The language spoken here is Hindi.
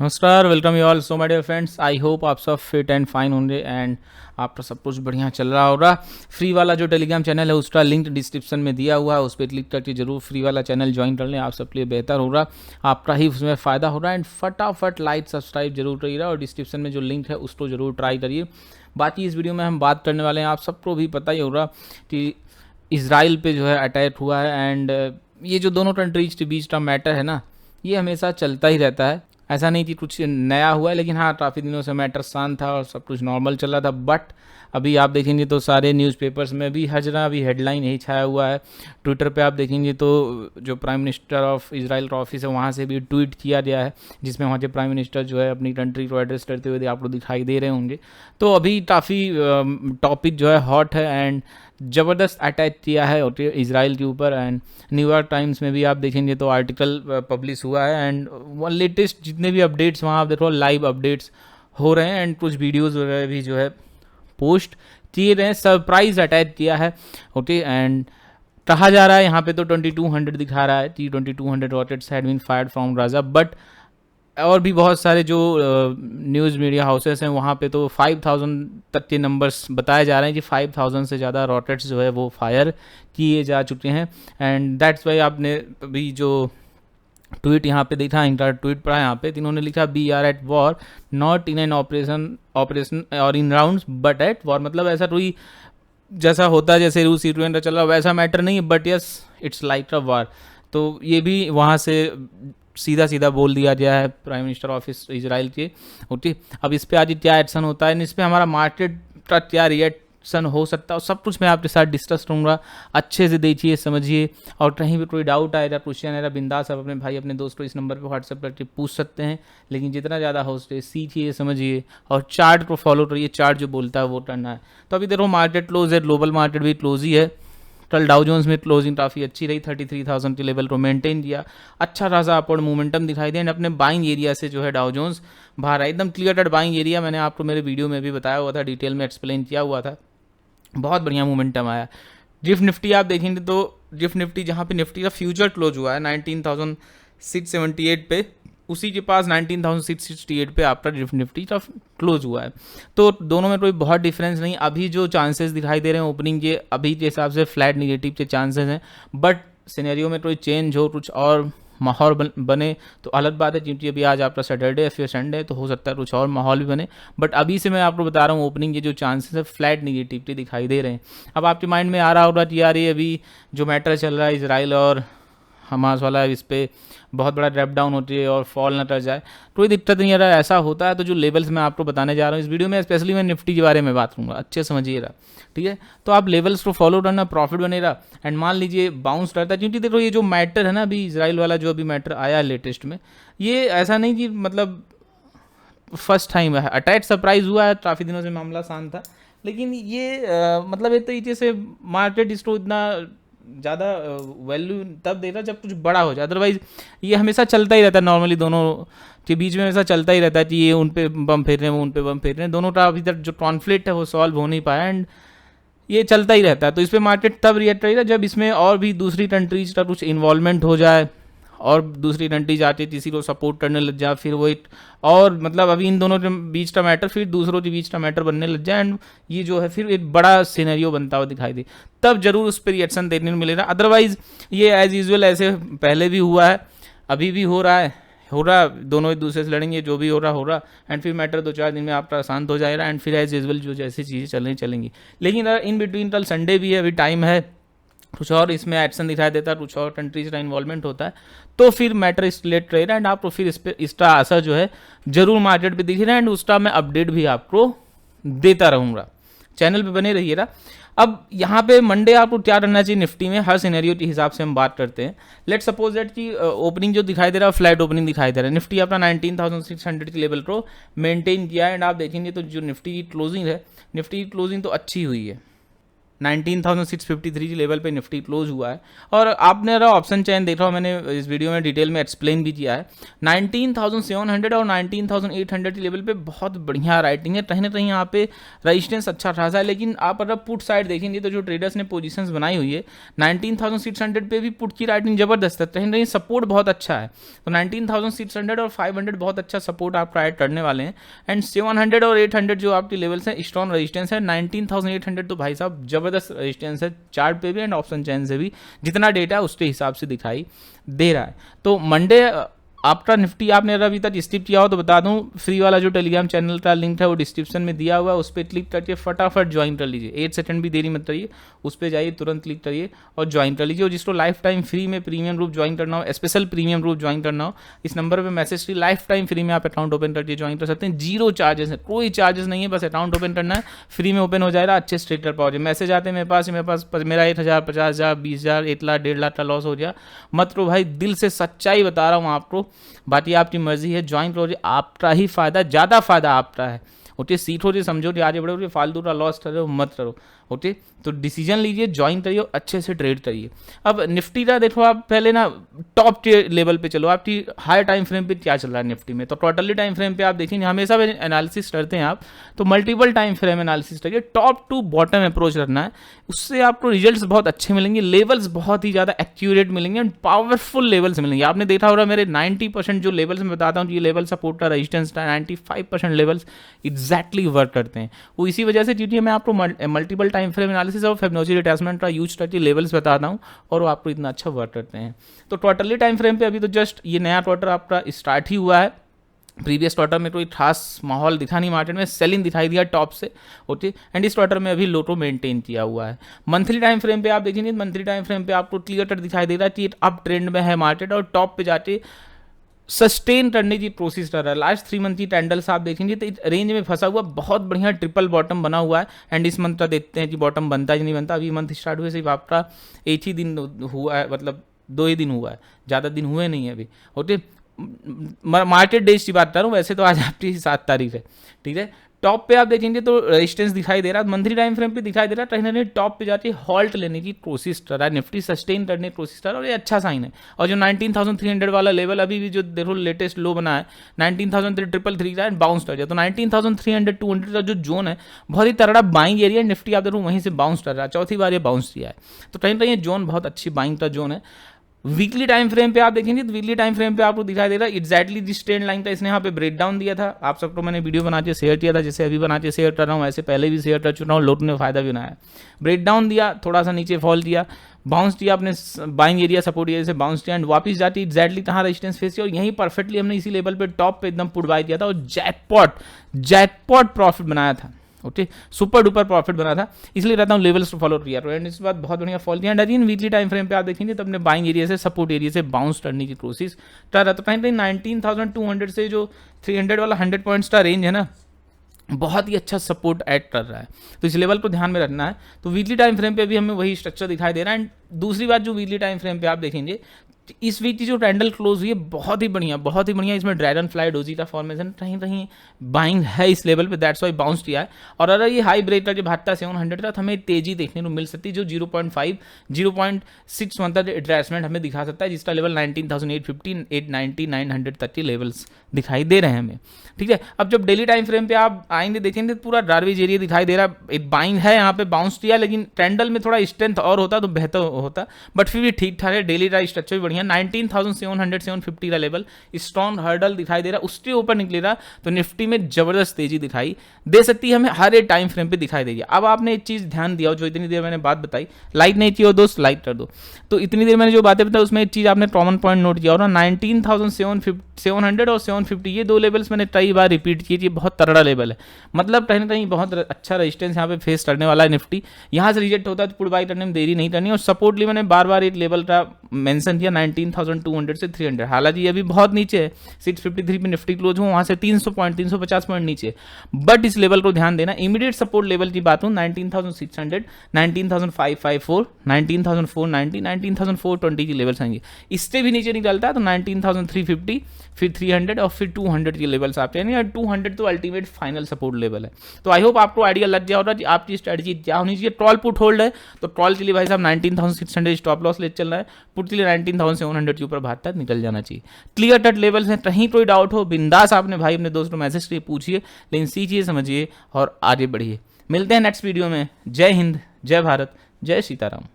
नमस्कार, welcome you all. So my dear friends, I hope आप सब फिट एंड फाइन होंगे एंड आपका सब कुछ बढ़िया चल रहा होगा। फ्री वाला जो टेलीग्राम चैनल है उसका लिंक डिस्क्रिप्शन में दिया हुआ है, उस पर क्लिक करके जरूर फ्री वाला चैनल ज्वाइन कर लें। आप सबके लिए बेहतर होगा, आपका ही उसमें फ़ायदा हो रहा है। एंड फटाफट लाइक सब्सक्राइब जरूर करिएगा और डिस्क्रिप्शन में जो लिंक है उसको जरूर ट्राई करिए। बाकी इस वीडियो में हम बात करने वाले हैं, आप सबको भी पता ही होगा कि इसराइल पे जो है अटैक हुआ है। एंड ये जो दोनों कंट्रीज के बीच का मैटर है ना, ये हमेशा चलता ही रहता है। ऐसा नहीं कि कुछ नया हुआ है, लेकिन हाँ काफ़ी दिनों से मैटर शांत था और सब कुछ नॉर्मल चल रहा था। बट अभी आप देखेंगे तो सारे न्यूज़पेपर्स में भी हर जगह अभी हेडलाइन यही छाया हुआ है। ट्विटर पे आप देखेंगे तो जो प्राइम मिनिस्टर ऑफ इसराइल का ऑफिस है वहाँ से भी ट्वीट किया गया है, जिसमें वहाँ के प्राइम मिनिस्टर जो है अपनी कंट्री को एड्रेस करते हुए आप लोग दिखाई दे रहे होंगे। तो अभी काफ़ी टॉपिक जो है हॉट है एंड ज़बरदस्त अटैक किया है इसराइल के ऊपर। एंड न्यूयॉर्क टाइम्स में भी आप देखेंगे तो आर्टिकल पब्लिश हुआ है एंड लेटेस्ट जितने भी अपडेट्स वहाँ आप देखो लाइव अपडेट्स हो रहे हैं एंड कुछ वीडियोज़ वगैरह भी जो है पोस्ट किए रहे हैं। सरप्राइज अटैक किया है ओके। एंड कहा जा रहा है यहाँ पे तो 2200 दिखा रहा है, T-2200 rockets had been fired from Gaza. But और भी बहुत सारे जो न्यूज़ मीडिया हाउसेस हैं वहाँ पे तो 5000 तक के नंबर्स बताए जा रहे हैं कि 5000 से ज़्यादा रॉकेट्स जो है वो फायर किए जा चुके हैं। एंड दैट्स वाई आपने अभी जो ट्वीट यहाँ पे देखा, इनका ट्वीट पढ़ा यहाँ पे, इन्होंने लिखा we are at war not in an operation और in rounds but at war. मतलब ऐसा कोई जैसा होता है जैसे रूस यूक्रेन का चल रहा वैसा मैटर नहीं है, but yes it's like a war. तो ये भी वहाँ से सीधा सीधा बोल दिया गया है प्राइम मिनिस्टर ऑफिस इसराइल के ओके। अब इस पर आज क्या एक्शन होता है, इस पर हमारा मार्केट का क्या रिएक्शन हो सकता है, सब कुछ मैं आपके साथ डिस्कस करूँगा। अच्छे से देखिए, समझिए, और कहीं भी कोई डाउट आएगा, क्वेश्चन आएगा, बिंदास आप अपने भाई अपने दोस्त को इस नंबर पर व्हाट्सएप करके पूछ सकते हैं। लेकिन जितना ज़्यादा हो सके सीखिए, समझिए और चार्ट को फॉलो करिए। चार्ट जो बोलता है वो करना है। तो अभी देखो मार्केट क्लोज है, ग्लोबल मार्केट भी क्लोज ही है। कल डाउ जोन्स में क्लोजिंग काफ़ी अच्छी रही, 33,000 के लेवल को मेंटेन किया। अच्छा खासा अपवर्ड मोमेंटम दिखाई दे। अपने बाइंग एरिया से जो है डाउ जोन्स बाहर आया, एकदम क्लियर कट बाइंग एरिया। मैंने आपको मेरे वीडियो में भी बताया हुआ था, डिटेल में एक्सप्लेन किया हुआ था। बहुत बढ़िया मोमेंटम आया। गिफ्ट निफ्टी आप देखेंगे तो गिफ्ट निफ्टी जहाँ पे निफ्टी का फ्यूचर क्लोज हुआ है 19,678 पे, उसी के पास 19,668 पे आपका गिफ्ट निफ्टी का क्लोज हुआ है। तो दोनों में कोई बहुत डिफरेंस नहीं। अभी जो चांसेस दिखाई दे रहे हैं ओपनिंग के, अभी के हिसाब से फ्लैट निगेटिव के चांसेस हैं। बट सिनेरियो में कोई चेंज हो, कुछ और माहौल बने तो अलग बात है, क्योंकि अभी आज आपका सैटरडे है, फिर संडे है, तो हो सकता है कुछ और माहौल भी बने। बट अभी से मैं आपको बता रहा हूँ ओपनिंग के जो चांसेस है फ्लैट निगेटिविटी दिखाई दे रहे हैं। अब आपके माइंड में आ रहा होगा कि यार ये अभी जो मैटर चल रहा है इसराइल और हमास वाला, इस पर बहुत बड़ा ड्रैप डाउन होती है और फॉल ना कर जाए, कोई दिक्कत नहीं। अगर ऐसा होता है तो जो लेवल्स मैं आपको बताने जा रहा हूँ इस वीडियो में, स्पेशली मैं निफ्टी के बारे में बात करूँगा, अच्छे समझिएगा ठीक है। तो आप लेवल्स को फॉलो करना, प्रॉफिट बनेगा। एंड मान लीजिए बाउंस करता है, क्योंकि देखो ये जो मैटर है ना अभी इसराइल वाला जो अभी मैटर आया है लेटेस्ट में, ये ऐसा नहीं कि मतलब फर्स्ट टाइम है अटैक, सरप्राइज हुआ है, काफ़ी दिनों से मामला शांत था। लेकिन ये मतलब एक तरीके से मार्केट इसको इतना ज़्यादा वैल्यू तब देगा जब कुछ बड़ा हो जाए। अदरवाइज ये हमेशा चलता ही रहता है, नॉर्मली दोनों के बीच में हमेशा चलता ही रहता है कि ये उन पे बम फेर रहे हैं, वो उन पे बम फेर रहे हैं। दोनों का अभी तक जो कॉन्फ्लिक्ट है वो सॉल्व हो नहीं पाया एंड ये चलता ही रहता है। तो इस पर मार्केट तब रिएक्ट करेगा जब इसमें और भी दूसरी कंट्रीज का कुछ इन्वॉल्वमेंट हो जाए और दूसरी कंट्रीज आती है किसी को सपोर्ट करने लग जाए, फिर वो एक और मतलब अभी इन दोनों के बीच का मैटर फिर दूसरों के बीच का मैटर बनने लग जाए एंड ये जो है फिर एक बड़ा सिनेरियो बनता हुआ दिखाई दे, तब जरूर उस पर रिएक्शन देखने को मिलेगा। अदरवाइज ये एज यूजुअल ऐसे पहले भी हुआ है, अभी भी हो रहा है, दोनों एक दूसरे से लड़ेंगे, जो भी हो रहा एंड फिर मैटर 2-4 दिन में आपका शांत हो जाएगा एंड फिर एज यूजुअल जो जैसी चीज़ें चल रही चलेंगी। लेकिन इन बिटवीन कल संडे भी है, अभी टाइम है, कुछ और इसमें एक्शन दिखाई देता है, कुछ और कंट्रीज का इन्वॉल्वमेंट होता है, तो फिर मैटर स्लेट रहेगा एंड आपको फिर इस पर इसका असर जो है जरूर मार्केट पे दिख रहा है एंड उसका मैं अपडेट भी आपको देता रहूँगा। चैनल पे बने रहिएगा। अब यहाँ पे मंडे आपको क्या करना चाहिए निफ्टी में, हर सिनेरियो के हिसाब से हम बात करते हैं। लेट सपोज दैट कि ओपनिंग जो दिखाई दे रहा है फ्लैट ओपनिंग दिखाई दे रहा है, निफ्टी अपना 19,600 के लेवल को मेंटेन किया है एंड आप देखेंगे तो जो निफ्टी की क्लोजिंग है, निफ्टी की क्लोजिंग तो अच्छी हुई है 19,653 लेवल पे निफ्टी क्लोज हुआ है। और आपने अगर ऑप्शन चैन देख रहा हो, मैंने इस वीडियो में डिटेल में एक्सप्लेन भी किया है। 19,700 और 19,800 लेवल पे बहुत बढ़िया राइटिंग है, कहीं ना कहीं यहाँ पे रजिस्टेंस अच्छा खासा है। लेकिन आप अगर पुट साइड देखेंगे तो जो ट्रेडर्स ने पोजीशंस बनाई हुई है 19,600 पे भी पुट की राइटिंग जबरदस्त है, कहीं ना कहीं सपोर्ट बहुत अच्छा है। तो 19,600 और 500 बहुत अच्छा सपोर्ट आप ऐड करने वाले हैं। एंड 700 और 800 जो आपकी लेवल्स हैं स्ट्रॉन्ग रेजिस्टेंस है। 19,800 तो भाई साहब जबरदस्त रेजिस्टेंस है, चार्ट पे भी एंड ऑप्शन चैन से भी जितना डेटा है उसके हिसाब से दिखाई दे रहा है। तो मंडे आपका निफ्टी आपने अगर अभी तक स्किप किया हो तो बता दूं, फ्री वाला जो टेलीग्राम चैनल का लिंक है वो डिस्क्रिप्शन में दिया हुआ है, उस पर क्लिक करके फटाफट ज्वाइन कर लीजिए। 8 सेकंड भी देरी मत करिए, उस पर जाइए, तुरंत क्लिक करिए और ज्वाइन कर लीजिए। और जिसको लाइफ टाइम फ्री में प्रीमियम ग्रुप ज्वाइन करना हो, स्पेशल प्रीमियम ग्रुप ज्वाइन करना हो, इस नंबर पर मैसेज की लाइफ टाइम फ्री में आप अकाउंट ओपन करके ज्वाइन कर सकते हैं। 0 चार्जेस है, कोई चार्जेस नहीं है, बस अकाउंट ओपन करना है, फ्री में ओपन हो जाएगा। अच्छे स्ट्रेट कर पाओगे। मैसेज आते हैं मेरे पास मेरा 1,000, 50,000, 20,000, 1 लाख, 1.5 लाख का लॉस हो गया, मत रो भाई, दिल से सच्चाई बता रहा हूँ आपको। बाकी आपकी मर्जी है, ज्वाइन करो, आपका ही फायदा, ज़्यादा फायदा आपका है। ओके, सीखो जी, समझो जी, आगे बढ़ो, फालतू का लॉस करो मत करो। ओके, तो डिसीजन लीजिए, ज्वाइन करिए, अच्छे से ट्रेड करिए। अब निफ्टी का देखो, आप पहले ना टॉप लेवल पे चलो, आपकी हाई टाइम फ्रेम पे क्या चल रहा है निफ्टी में। तो क्वार्टरली टाइम फ्रेम पे आप देखेंगे, हमेशा एनालिसिस करते हैं आप, तो मल्टीपल टाइम फ्रेम एनालिसिस करिए, टॉप टू बॉटम अप्रोच रखना है, उससे आपको रिजल्ट्स बहुत अच्छे मिलेंगे, लेवल्स बहुत ही ज़्यादा एक्यूरेट मिलेंगे एंड पावरफुल लेवल्स मिलेंगे। आपने देखा होगा मेरे 90% जो लेवल्स मैं बताता हूँ, ये लेवल सपोर्ट का, रेजिस्टेंस का, 95% लेवल्स एग्जैक्टली वर्क करते हैं। वो इसी वजह से, क्योंकि मैं आपको मल्टीपल टाइम फ्रेम एनालिसिस और फिबोनाची रिट्रेसमेंट का यूज करके लेवल्स बताता हूँ और वो आपको इतना अच्छा वर्क करते हैं। तो क्वार्टरली टाइम फ्रेम पे अभी तो जस्ट ये नया क्वार्टर आपका स्टार्ट ही हुआ है। प्रीवियस क्वार्टर में कोई खास माहौल दिखा नहीं, मार्केट में सेलिंग दिखाई दिया टॉप से। ओके, एंड इस क्वार्टर में अभी लो टू मेंटेन किया हुआ है। मंथली टाइम फ्रेम पे आप देखेंगे, मंथली टाइम फ्रेम पे आपको क्लियर कट दिखाई दे रहा है कि अप ट्रेंड में है मार्केट और टॉप पे जाके सस्टेन करने की कोशिश कर रहा है। लास्ट 3 मंथ की कैंडल्स आप देखेंगे तो रेंज में फंसा हुआ बहुत बढ़िया ट्रिपल बॉटम बना हुआ है। एंड इस मंथ का देखते हैं कि बॉटम बनता है कि नहीं बनता। अभी मंथ स्टार्ट हुए सिर्फ आपका 1 ही दिन हुआ है, मतलब 2 ही दिन हुआ है, ज़्यादा दिन हुए नहीं है अभी। ओके, मार्केट डेज की बात कर रहा हूँ, वैसे तो आज आपकी 7 तारीख है, ठीक है। टॉप पे आप देखेंगे तो रेजिस्टेंस दिखाई दे रहा है, मंथली टाइम फ्रेम पे दिखाई दे रहा है, कहीं ना कहीं टॉप पे जाके हॉल्ट लेने की कोशिश कर रहा है, निफ्टी सस्टेन करने की कोशिश कर रहा है और ये अच्छा साइन है। और जो 19,300 वाला लेवल अभी भी जो देखो लेटेस्ट लो बना है 19,333 का, बाउंस कर दिया। तो 19,300 200 का जो जोन है बहुत ही तगड़ा बाइंग एरिया, निफ्टी आप देखो वहीं से बाउंस कर रहा है, चौथी बार ये बाउंस किया है। तो कहीं ना कहीं ये जोन बहुत अच्छी बाइंग का जोन है। वीकली टाइम फ्रेम पे आप देखेंगे तो वीकली टाइम फ्रेम पे आपको दिखाई दे रहा है एग्जैक्टली जिस ट्रेंड लाइन का इसने यहाँ पे ब्रेक डाउन दिया था। आप सबको मैंने वीडियो बना के शेयर किया था, जैसे अभी बना के शेयर कर रहा हूँ, ऐसे पहले भी शेयर कर चुका हूँ, लोट ने फायदा भी बनाया। ब्रेक डाउन दिया, थोड़ा सा नीचे फॉल दिया, बाउंस किया, अपने बाइंग एरिया सपोर्ट एरिया से बाउंस किया एंड वापस जाती एग्जैक्टली कहाँ रेजिस्टेंस फेस किया और यहीं परफेक्टली हमने इसी लेवल पे टॉप पे एकदम पुट बाय किया था और जैकपॉट प्रॉफिट बनाया था। ओके, सुपर डुपर प्रॉफिट बना था, इसलिए रहता हूँ लेवल्स को फॉलो किया एंड इस बात बहुत बढ़िया फॉलो किया। And again weekly time frame पे आप देखेंगे तो अपने बाइंग एरिया से सपोर्ट एरिया से बाउंस करने की कोशिश कर रहा था। कहीं 19,200 से जो 300 वाला 100 पॉइंट्स का रेंज है ना, बहुत ही अच्छा सपोर्ट ऐड कर रहा है, तो इस लेवल को ध्यान में रखना है। तो वीकली टाइम फ्रेम पे भी हमें वही स्ट्रक्चर दिखाई दे रहा है। एंड दूसरी बात जो वीकली टाइम फ्रेम पे आप देखेंगे, इस वीक की जो कैंडल क्लोज हुई है बहुत ही बढ़िया, इसमें ड्रैगन फ्लाई डोजी का फॉर्मेशन कहीं कहीं बाइंग है इस लेवल पे, दैट्स वाई बाउंस किया है। और अगर ये हाई ब्रेक का जो भागता 700 का, हमें तेजी देखने को मिल सकती है, जो 0.5 0.6 तक एडजस्टमेंट हमें दिखा सकता है, जिसका लेवल 19,850 890 900 तक के लेवल्स दिखाई दे रहे हैं हमें, ठीक है। अब जब डेली टाइम फ्रेम पे आप आएंगे देखेंगे पूरा डार्विज एरिया दिखाई दे रहा है, एक बाइंग है यहाँ पे, बाउंस किया, लेकिन कैंडल में थोड़ा स्ट्रेंथ और होता तो बेहतर होता, बट फिर भी ठीक ठाक है। डेली का स्ट्रक्चर भी बढ़िया, 19,700 750 का लेवल स्ट्रॉन्ग हर्डल दिखाई दे रहा है, उसके ऊपर निकलेगा तो निफ्टी में जबरदस्त तेजी दिखाई दे सकती है, हमें हर एक टाइम फ्रेम पे दिखाई देगी। अब आपने एक चीज ध्यान दिया हो, जो इतनी देर मैंने बात बताई, लाइक नहीं की हो दोस्त लाइक कर दो। तो इतनी देर मैंने जो बातें बताई उसमें एक चीज आपने कॉमन पॉइंट नोट किया होगा, 19,700 और 750 ये 2 लेवल्स मैंने कई बार रिपीट किए, ये बहुत तगड़ा लेवल है, मतलब कहीं ना कहीं बहुत अच्छा रेजिस्टेंस यहाँ पे फेस करने वाला है निफ्टी। यहाँ से रिजेक्ट होता है तो पुट बाय करने में देरी नहीं करनी, और सपोर्टली मैंने बार बार एक लेवल का मेंशन किया 19,200 से 300। हालांकि ये अभी बहुत नीचे है, 653 पे निफ्टी क्लोज हुआ, वहां से 300 पॉइंट 350 पॉइंट नीचे, बट इस लेवल को ध्यान देना। इमीडिएट सपोर्ट लेवल की बात हो 19,600, 19,554, 19,490, 19,420 की लेवल्स आएंगे। इससे भी नीचे निकलता है तो 19,350, फिर 300 और फिर 200 के लेवल्स आते हैं, यानी 200 तो अल्टीमेट फाइनल सपोर्ट लेवल है। तो आई होप आपको आइडिया लग गया होगा कि आपकी स्ट्रेटजी क्या होनी चाहिए। ट्रॉल पुट होल्ड है तो ट्रॉल के लिए भाई साहब 19,600 स्टॉप लॉस ले चलना है, पुट के लिए 19,700 के ऊपर भागता निकल जाना चाहिए। क्लियर कट लेवल्स हैं, कहीं कोई डाउट हो बिंदास आपने भाई अपने दोस्तों मैसेज करिए, पूछिए, लेकिन सीखिए, समझिए और आगे बढ़िए। मिलते हैं नेक्स्ट वीडियो में। जय हिंद, जय भारत, जय सीताराम।